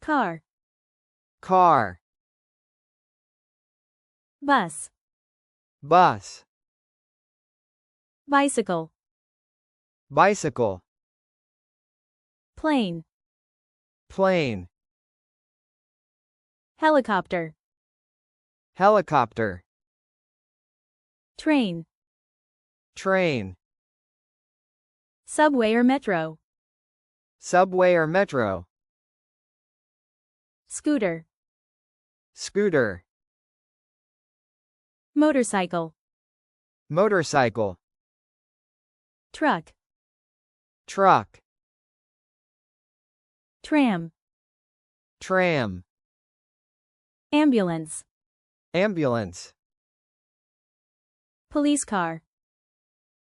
Car. Car. Bus. Bus. Bicycle. Bicycle. Plane. Plane. Helicopter. Helicopter. Train. Train. Subway or metro. Subway or metro. Scooter. Scooter. Motorcycle. Motorcycle. Truck. Truck. Tram. Tram. Ambulance. Ambulance. Police car.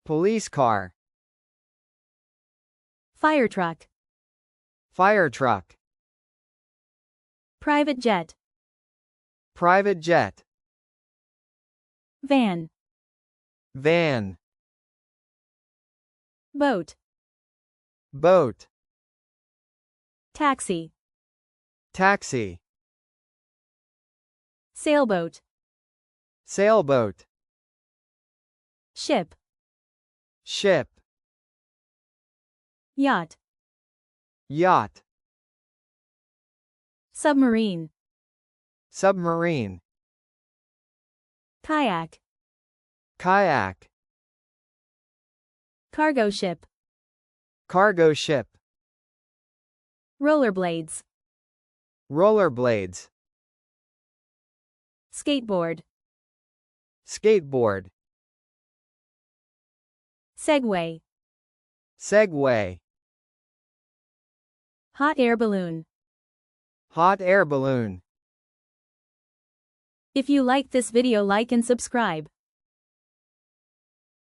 Police car. Fire truck. Fire truck. Private jet. Private jet. Van. Van. Boat. Boat. Taxi. Taxi. Sailboat. Sailboat. Ship. Ship. Yacht. Yacht. Submarine. Submarine. Kayak. Kayak. Cargo ship. Cargo ship. Rollerblades. Rollerblades. Skateboard. Skateboard. Segway. Segway. Hot air balloon. Hot air balloon. If you liked this video, like and subscribe.